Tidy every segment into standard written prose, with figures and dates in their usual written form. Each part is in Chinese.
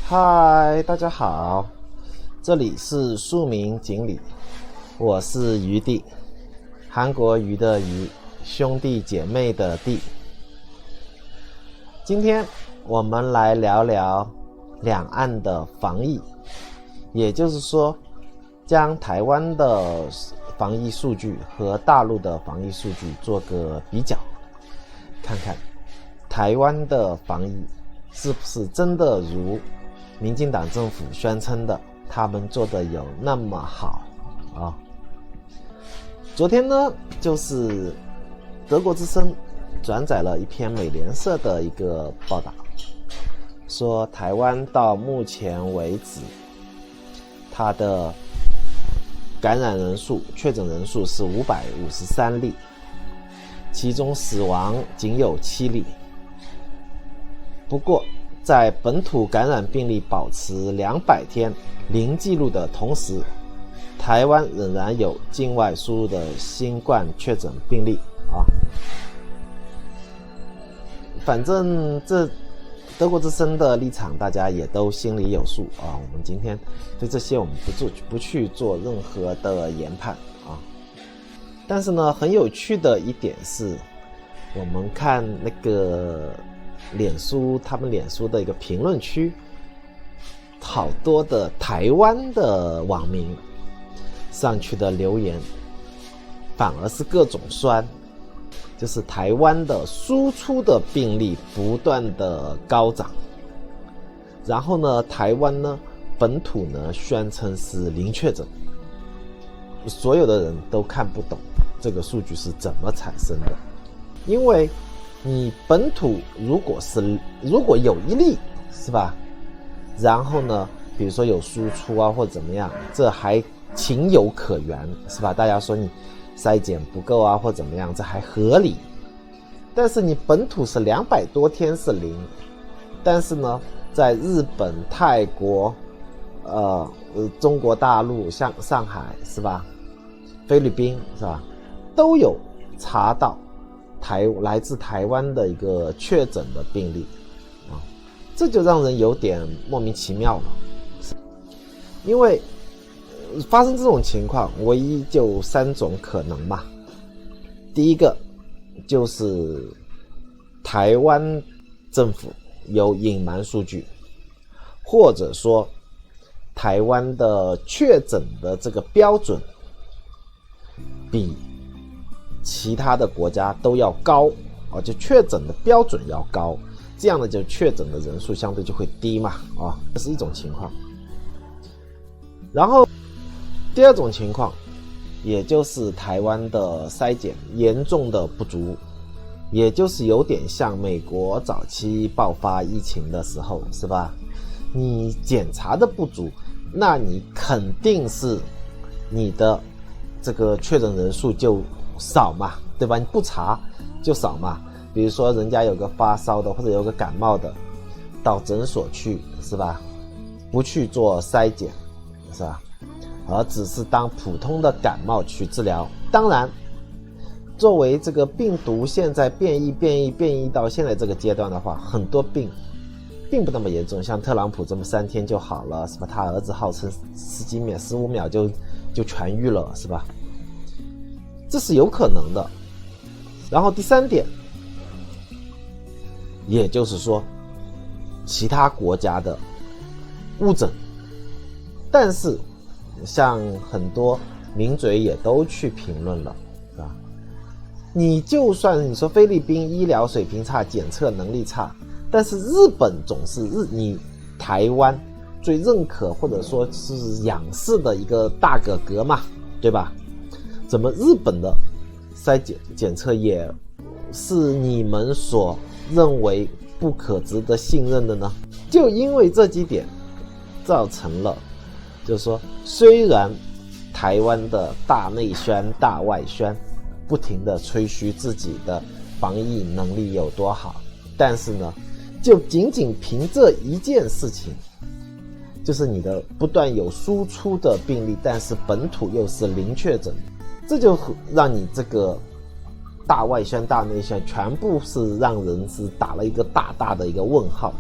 嗨，大家好，这里是庶民锦鲤，我是鱼弟，韩国鱼的鱼，兄弟姐妹的弟。今天我们来聊聊两岸的防疫，也就是说，将台湾的防疫数据和大陆的防疫数据做个比较，看看台湾的防疫是不是真的如民进党政府宣称的他们做的有那么好啊？昨天呢，就是德国之声转载了一篇美联社的一个报道，说台湾到目前为止，它的感染人数、确诊人数是553例，其中死亡仅有7例。不过在本土感染病例保持200天零记录的同时，台湾仍然有境外输入的新冠确诊病例啊。反正这德国之声的立场大家也都心里有数啊。我们今天对这些我们不去做任何的研判啊。但是呢，很有趣的一点是，我们看那个他们脸书的一个评论区，好多的台湾的网民上去的留言，反而是各种酸，就是台湾的输出的病例不断的高涨，然后呢，台湾呢本土呢宣称是零确诊，所有的人都看不懂这个数据是怎么产生的，因为你本土如果有1例是吧，然后呢比如说有输出啊或者怎么样，这还情有可原是吧，大家说你筛检不够啊或怎么样，这还合理。但是你本土是200多天是0，但是呢在日本、泰国中国大陆像上海是吧，菲律宾是吧，都有查到来自台湾的一个确诊的病例啊，这就让人有点莫名其妙了。因为发生这种情况唯一就3种可能嘛。第一个就是台湾政府有隐瞒数据，或者说台湾的确诊的这个标准比其他的国家都要高啊，就确诊的标准要高，这样呢就确诊的人数相对就会低嘛啊，这是一种情况。然后第二种情况，也就是台湾的筛检严重的不足，也就是有点像美国早期爆发疫情的时候是吧，你检查的不足，那你肯定是你的这个确诊人数就少嘛，对吧？你不查就少嘛。比如说人家有个发烧的或者有个感冒的，到诊所去是吧，不去做筛检是吧，而只是当普通的感冒去治疗。当然作为这个病毒现在变异到现在这个阶段的话，很多病并不那么严重，像特朗普这么3天就好了是吧，他儿子号称15秒就痊愈了是吧，这是有可能的。然后第3点，也就是说其他国家的误诊，但是像很多名嘴也都去评论了是吧，你就算你说菲律宾医疗水平差，检测能力差，但是日本总是你台湾最认可或者说是仰视的一个大哥哥嘛，对吧？怎么日本的筛检测也是你们所认为不可值得信任的呢？就因为这几点造成了，就是说虽然台湾的大内宣大外宣不停的吹嘘自己的防疫能力有多好，但是呢就仅仅凭这一件事情，就是你的不断有输出的病例，但是本土又是零确诊，这就让你这个大外宣大内宣全部是让人是打了一个大大的一个问号，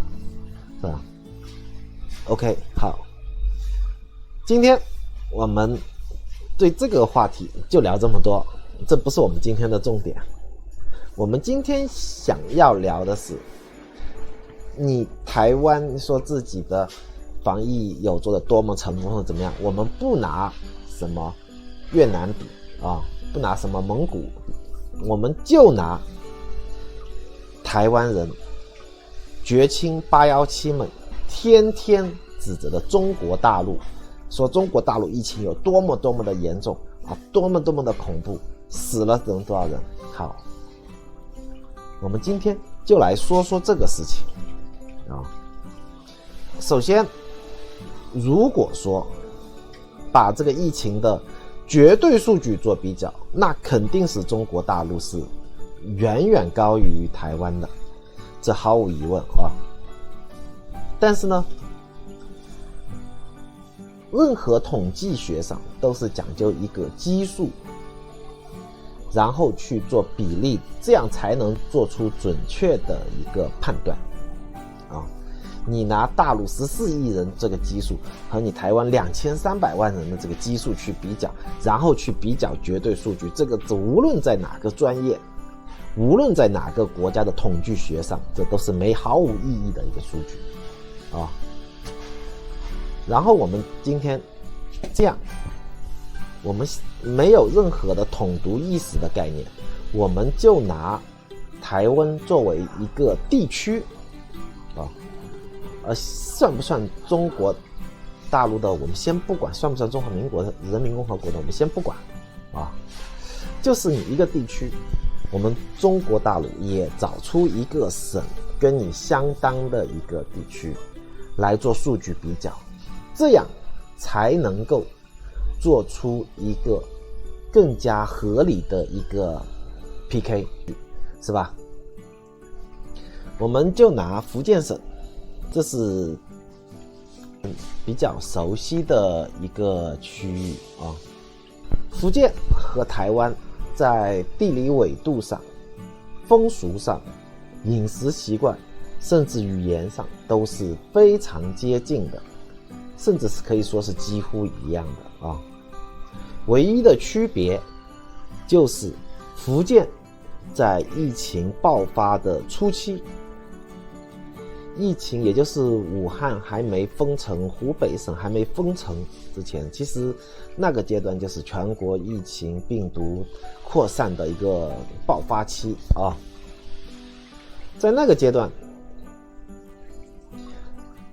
是吧？ OK， 好，今天我们对这个话题就聊这么多，这不是我们今天的重点。我们今天想要聊的是，你台湾说自己的防疫有做得多么成功或者怎么样，我们不拿什么越南比不拿什么蒙古比，我们就拿台湾人绝亲817们天天指责的中国大陆，说中国大陆疫情有多么多么的严重多么多么的恐怖，死了多少人。好，我们今天就来说说这个事情首先，如果说把这个疫情的绝对数据做比较，那肯定是中国大陆是远远高于台湾的，这毫无疑问但是呢，任何统计学上都是讲究一个基数，然后去做比例，这样才能做出准确的一个判断你拿大陆14亿人这个基数和你台湾2300万人的这个基数去比较，然后去比较绝对数据，这个无论在哪个专业，无论在哪个国家的统计学上，这都是毫无意义的一个数据然后我们今天这样，我们没有任何的统独意识的概念，我们就拿台湾作为一个地区算不算中国大陆的我们先不管，算不算中华民国人民共和国的我们先不管就是你一个地区，我们中国大陆也找出一个省跟你相当的一个地区来做数据比较，这样才能够做出一个更加合理的一个 PK， 是吧？我们就拿福建省，这是比较熟悉的一个区域福建和台湾在地理纬度上、风俗上、饮食习惯甚至语言上都是非常接近的，甚至是可以说是几乎一样的唯一的区别就是福建在疫情爆发的初期，疫情也就是武汉还没封城，湖北省还没封城之前，其实那个阶段就是全国疫情病毒扩散的一个爆发期在那个阶段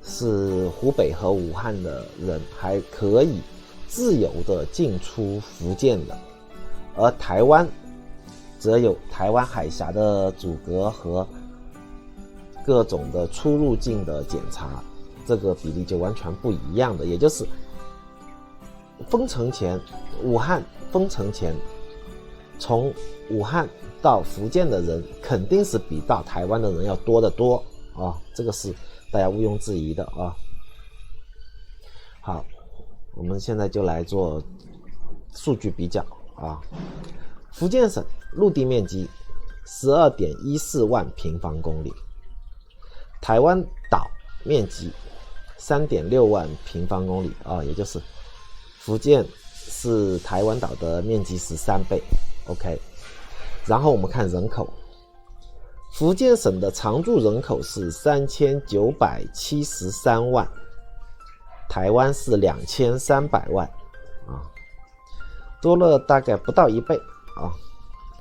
是湖北和武汉的人还可以自由的进出福建的，而台湾则有台湾海峡的阻隔和各种的出入境的检查，这个比例就完全不一样的。也就是封城前，武汉封城前，从武汉到福建的人肯定是比到台湾的人要多得多这个是大家毋庸置疑的好，我们现在就来做数据比较福建省陆地面积 12.14 万平方公里，台湾岛面积 3.6 万平方公里也就是福建是台湾岛的面积13倍 OK。 然后我们看人口，福建省的常住人口是3973万，台湾是2300万多了大概不到1倍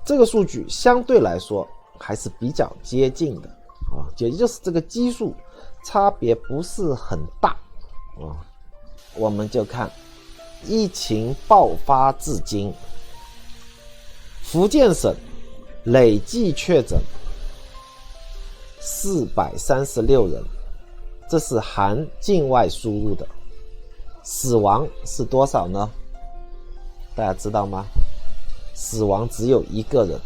这个数据相对来说还是比较接近的也就是这个基数差别不是很大我们就看疫情爆发至今，福建省累计确诊436人，这是含境外输入的。死亡是多少呢？大家知道吗？死亡只有1个人，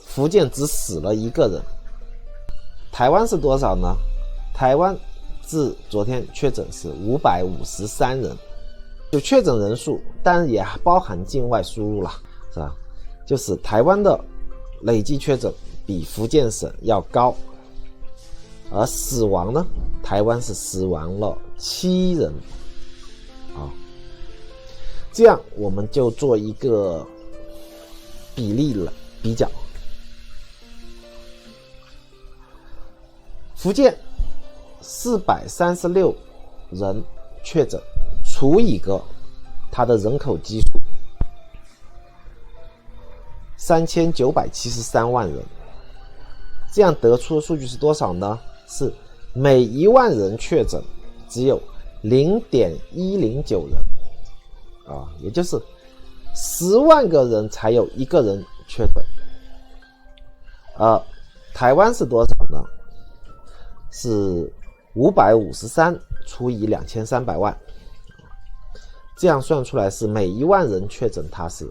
福建只死了1个人。台湾是多少呢？台湾至昨天确诊是553人，就确诊人数，当然也包含境外输入了，是吧？就是台湾的累计确诊比福建省要高，而死亡呢，台湾是死亡了7人啊。这样我们就做一个比例了比较。福建436人确诊，除以个它的人口基数3973万人，这样得出的数据是多少呢？是每1万人确诊只有 0.109 人啊，也就是10万个人才有1个人确诊。台湾是多少呢？是553除以2300万，这样算出来是每1万人确诊它是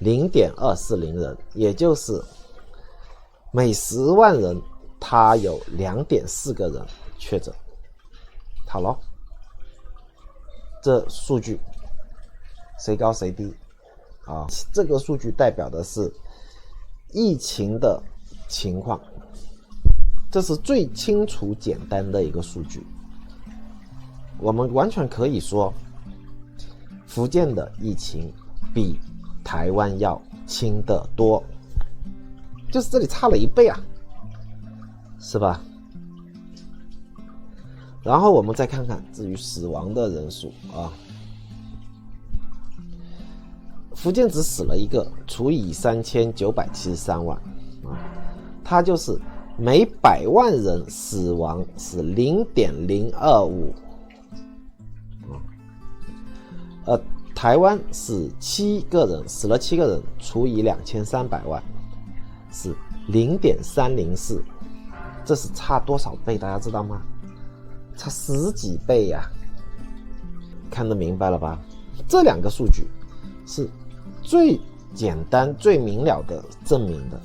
0.240 人，也就是每10万人它有 2.4 个人确诊。好了，这数据谁高谁低啊？这个数据代表的是疫情的情况，这是最清楚简单的一个数据。我们完全可以说福建的疫情比台湾要轻得多，就是这里差了1倍啊，是吧？然后我们再看看至于死亡的人数啊，福建只死了1个，除以3973万啊，它就是每100万人死亡是 0.025。台湾是7个人，死了7个人，除以2300万是 0.304， 这是差多少倍大家知道吗？差10几倍呀，看得明白了吧？这2个数据是最简单最明了的证明的，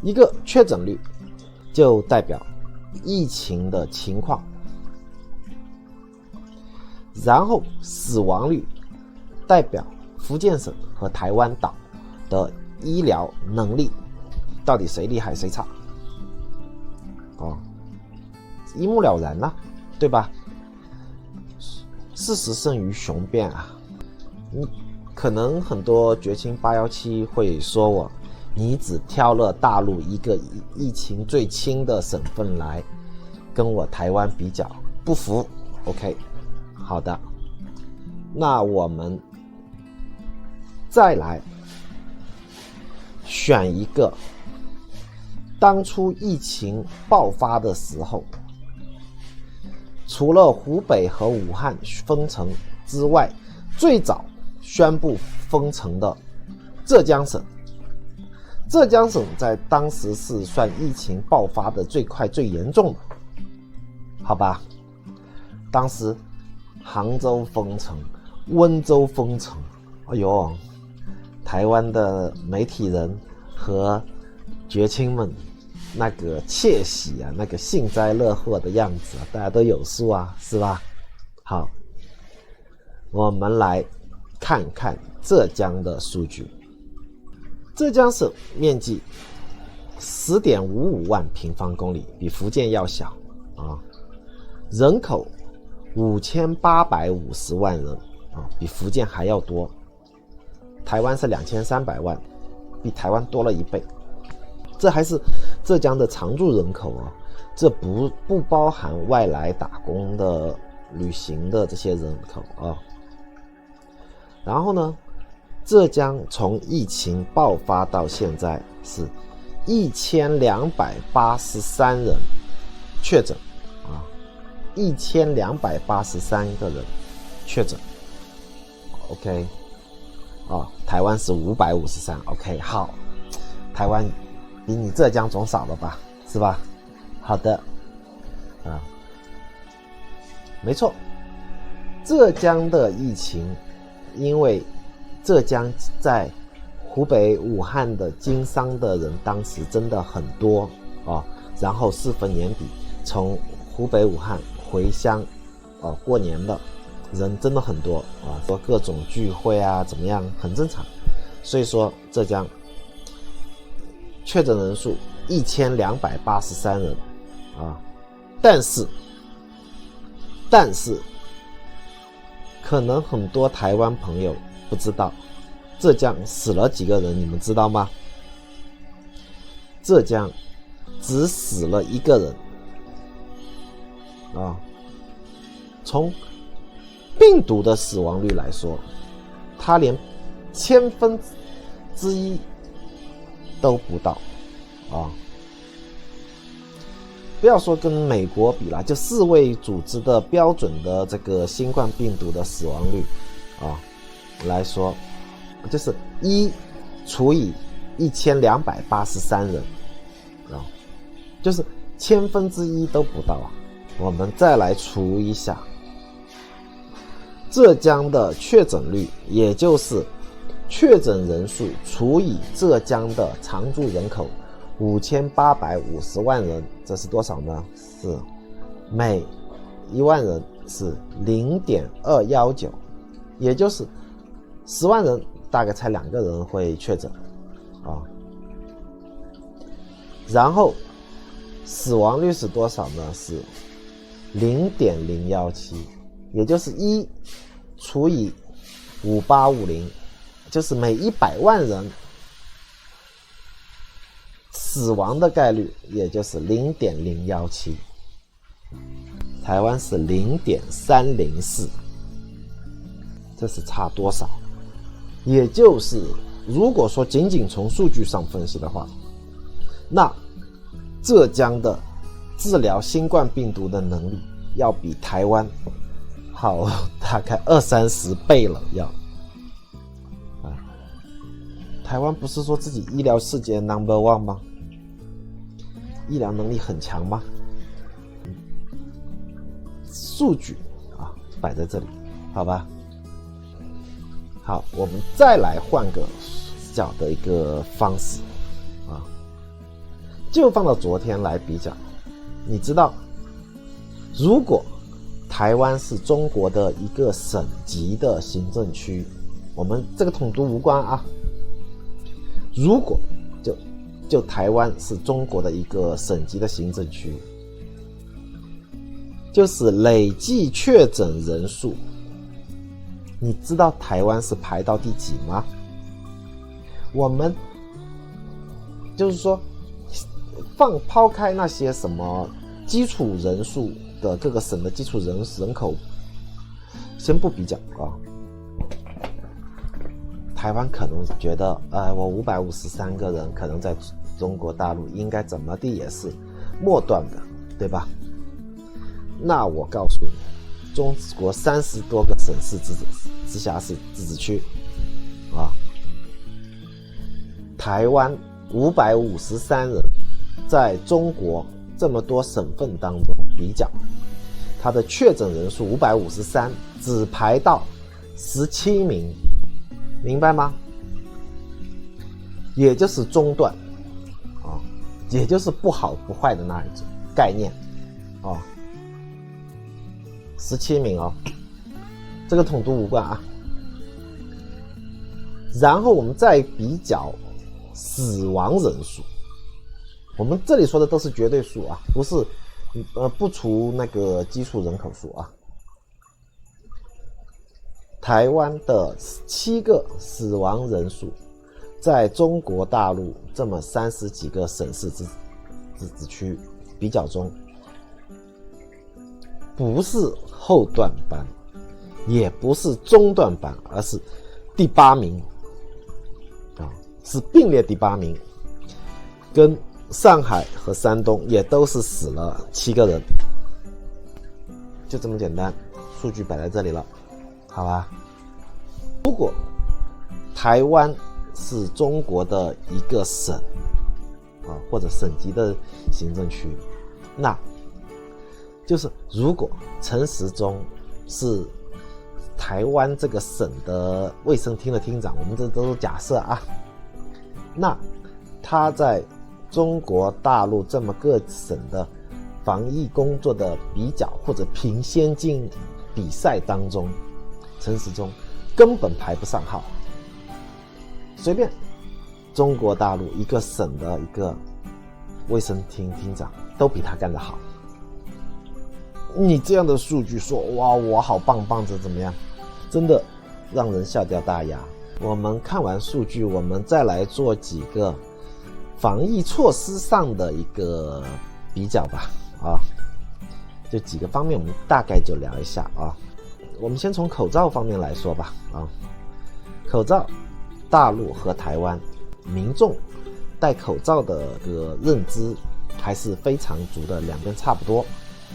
一个确诊率就代表疫情的情况，然后死亡率代表福建省和台湾岛的医疗能力，到底谁厉害谁差一目了然啊，对吧？事实胜于雄辩啊。可能很多绝情817会说我，你只挑了大陆一个疫情最轻的省份来跟我台湾比较，不服 OK， 好的，那我们再来选一个当初疫情爆发的时候，除了湖北和武汉封城之外，最早宣布封城的浙江省。浙江省在当时是算疫情爆发的最快最严重的，好吧？当时杭州封城，温州封城，哎呦，台湾的媒体人和绝亲们那个窃喜啊，那个幸灾乐祸的样子大家都有数啊，是吧？好，我们来看看浙江的数据。浙江省面积 10.55 万平方公里，比福建要小啊。人口5850万人啊，比福建还要多。台湾是2300万，比台湾多了1倍。这还是浙江的常住人口啊，这不包含外来打工的、旅行的这些人口啊。然后呢，浙江从疫情爆发到现在是1283人确诊啊，1283个人确诊。OK， 台湾是553。OK， 好，台湾比你浙江总少了吧，是吧？好的，没错，浙江的疫情，因为浙江在湖北武汉的经商的人当时真的很多然后适逢年底从湖北武汉回乡过年的人真的很多说各种聚会啊怎么样很正常，所以说浙江确诊人数1283人但是可能很多台湾朋友不知道，浙江死了几个人，你们知道吗？浙江只死了1个人啊。从病毒的死亡率来说，它连1/1000都不到啊！不要说跟美国比啦，就世卫组织的标准的这个新冠病毒的死亡率啊来说，就是1除以1283人啊，就是1/1000都不到啊！我们再来除一下浙江的确诊率，也就是确诊人数除以浙江的常住人口5850万人，这是多少呢？是每1万人是 0.219， 也就是10万人大概才2个人会确诊啊。然后死亡率是多少呢？是 0.017， 也就是1除以5850，就是每100万人死亡的概率，也就是 0.017。 台湾是 0.304， 这是差多少？也就是如果说仅仅从数据上分析的话，那浙江的治疗新冠病毒的能力要比台湾好大概20-30倍了。台湾不是说自己医疗世界 No.1 吗？医疗能力很强吗？数据啊摆在这里，好吧？好，我们再来换个小的一个方式啊，就放到昨天来比较。你知道，如果台湾是中国的一个省级的行政区，我们这个统独无关啊。如果就台湾是中国的一个省级的行政区，就是累计确诊人数，你知道台湾是排到第几吗？我们就是说抛开那些什么基础人数的各个省的基础人口先不比较啊，台湾可能觉得我553个人可能在中国大陆应该怎么地也是末端的，对吧？那我告诉你，中国30多个省市直辖市自治区啊，台湾553人在中国这么多省份当中比较，它的确诊人数553只排到17名，明白吗？也就是中段啊，也就是不好不坏的那一种概念啊。17名哦，这个统独无关啊。然后我们再比较死亡人数，我们这里说的都是绝对数啊，不是不除那个基础人口数啊。台湾的7个死亡人数，在中国大陆这么30几个省市自治区比较中，不是后段班，也不是中段班，而是第8名啊，是并列第8名，跟上海和山东也都是死了7个人，就这么简单，数据摆在这里了，好吧？如果台湾是中国的一个省啊，或者省级的行政区，那就是如果陈时中是台湾这个省的卫生厅的厅长，我们这都是假设啊，那他在中国大陆这么个省的防疫工作的比较或者评先进比赛当中，陈时中根本排不上号，随便中国大陆一个省的一个卫生厅厅长都比他干得好。你这样的数据说哇我好棒棒，这怎么样？真的让人笑掉大牙。我们看完数据，我们再来做几个防疫措施上的一个比较吧。就几个方面我们大概就聊一下啊。我们先从口罩方面来说吧。口罩，大陆和台湾民众戴口罩的认知还是非常足的，两边差不多。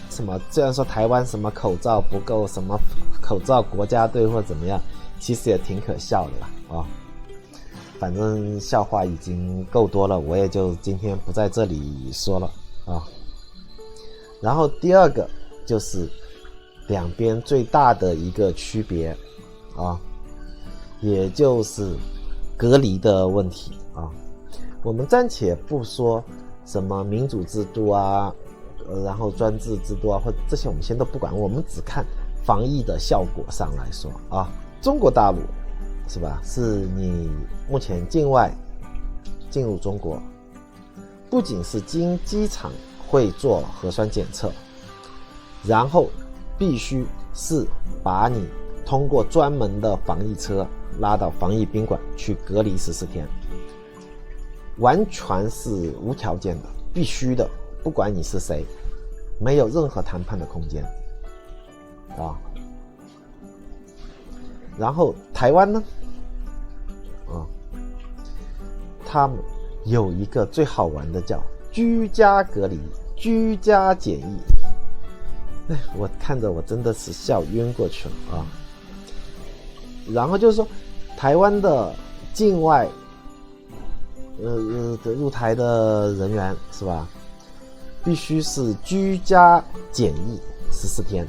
虽然说台湾什么口罩不够，什么口罩国家队或怎么样，其实也挺可笑的啦。反正笑话已经够多了，我也就今天不在这里说了啊。然后第二个就是两边最大的一个区别也就是隔离的问题我们暂且不说什么民主制度然后专制制度或者这些我们先都不管，我们只看防疫的效果上来说中国大陆是吧？是你目前境外进入中国，不仅是经机场会做核酸检测，然后必须是把你通过专门的防疫车拉到防疫宾馆去隔离14天，完全是无条件的，必须的，不管你是谁，没有任何谈判的空间然后台湾呢他们有一个最好玩的叫居家隔离、居家检疫。我看着我真的是笑晕过去了然后就是说台湾的境外入台的人员是吧，必须是居家检疫14天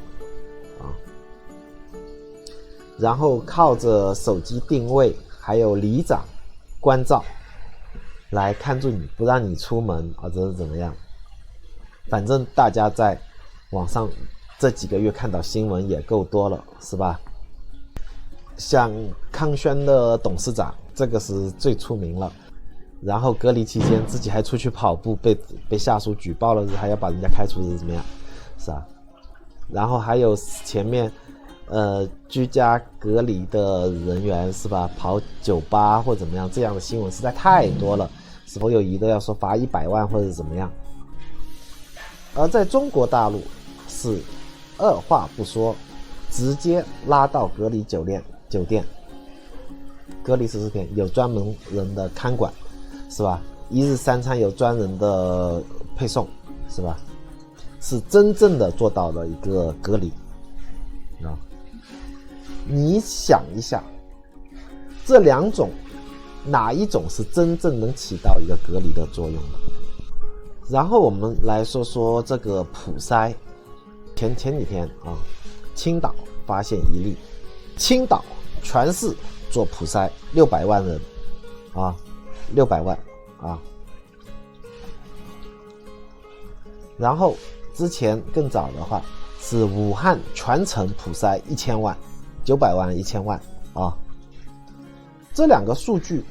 然后靠着手机定位还有里长关照来看住你，不让你出门或者是怎么样。反正大家在网上这几个月看到新闻也够多了是吧？像康轩的董事长，这个是最出名了，然后隔离期间自己还出去跑步，被下属举报了，还要把人家开除是怎么样，是吧？然后还有前面居家隔离的人员是吧，跑酒吧或怎么样，这样的新闻实在太多了，所有疑都要说罚100万或者怎么样。而在中国大陆是二话不说，直接拉到隔离酒店隔离14天，有专门人的看管是吧，一日3餐有专人的配送是吧，是真正的做到了一个隔离你想一下，这两种哪一种是真正能起到一个隔离的作用的？然后我们来说说这个普筛。前几天青岛发现一例，青岛全市做普筛600万人600万然后之前更早的话是武汉全城普筛1000万900万1000万这两个数据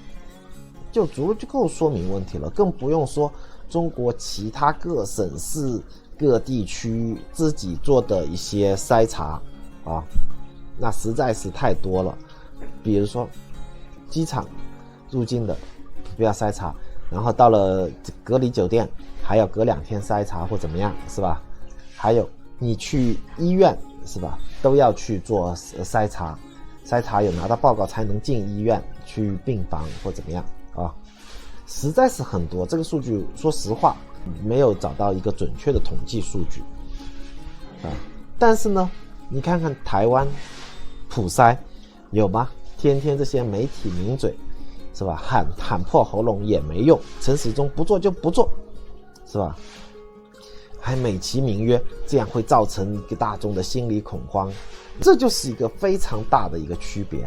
就足够说明问题了，更不用说中国其他各省市各地区自己做的一些筛查那实在是太多了。比如说机场入境的不要筛查，然后到了隔离酒店还要隔2天筛查或怎么样是吧？还有你去医院是吧，都要去做筛查有拿到报告才能进医院去病房或怎么样实在是很多。这个数据说实话没有找到一个准确的统计数据但是呢你看看台湾普筛有吗？天天这些媒体名嘴是吧，喊破喉咙也没用，陈时中不做就不做是吧，还美其名曰这样会造成一个大众的心理恐慌，这就是一个非常大的一个区别。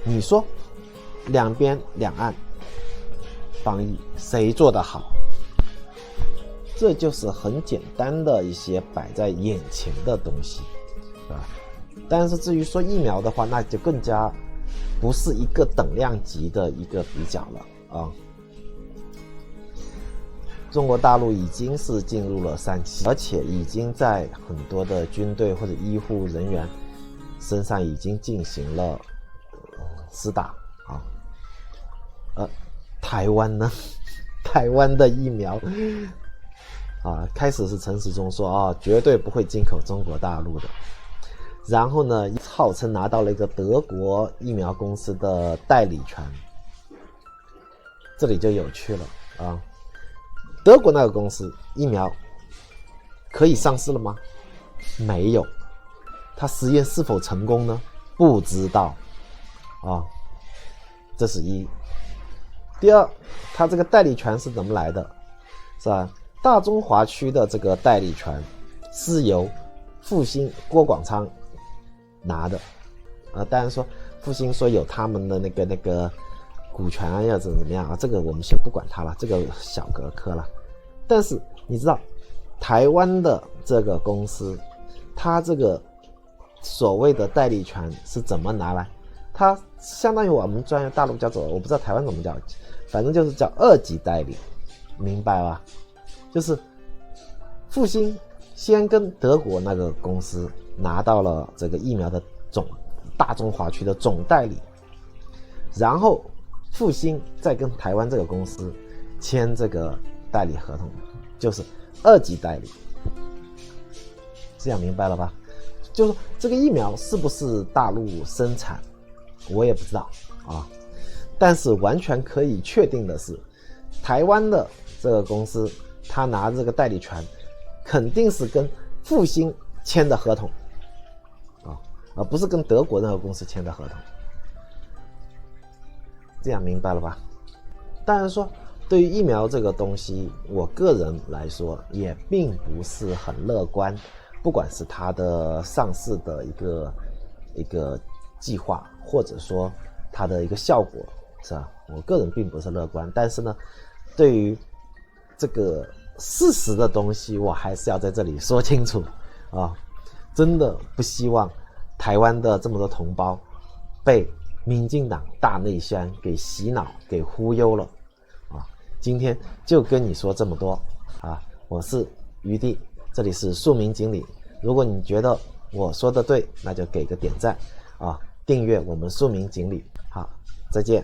你说两岸防疫谁做得好？这就是很简单的一些摆在眼前的东西但是至于说疫苗的话，那就更加不是一个等量级的一个比较了中国大陆已经是进入了3期，而且已经在很多的军队或者医护人员身上已经进行了施打啊。台湾呢？台湾的疫苗开始是陈时中说绝对不会进口中国大陆的，然后呢号称拿到了一个德国疫苗公司的代理权，这里就有趣了德国那个公司疫苗可以上市了吗？没有。他实验是否成功呢？不知道这是一。第二，他这个代理权是怎么来的？是吧？大中华区的这个代理权是由复星郭广昌拿的当然说复星说有他们的那个股权要怎么样这个我们先不管它了，这个小儿科了。但是你知道台湾的这个公司，它这个所谓的代理权是怎么拿来？它相当于我们专业大陆叫做，我不知道台湾怎么叫，反正就是叫二级代理，明白吧？就是复星先跟德国那个公司拿到了这个疫苗的大中华区的总代理，然后复星再跟台湾这个公司签这个代理合同，就是二级代理。这样明白了吧？就是这个疫苗是不是大陆生产我也不知道但是完全可以确定的是，台湾的这个公司他拿这个代理权肯定是跟复星签的合同而不是跟德国那个公司签的合同。这样明白了吧？当然说对于疫苗这个东西，我个人来说也并不是很乐观，不管是它的上市的一个计划，或者说它的一个效果，是吧？我个人并不是乐观，但是呢，对于这个事实的东西，我还是要在这里说清楚真的不希望台湾的这么多同胞被民进党大内宣给洗脑给忽悠了今天就跟你说这么多我是余弟，这里是庶民锦鲤。如果你觉得我说的对，那就给个点赞订阅我们庶民锦鲤。好，再见。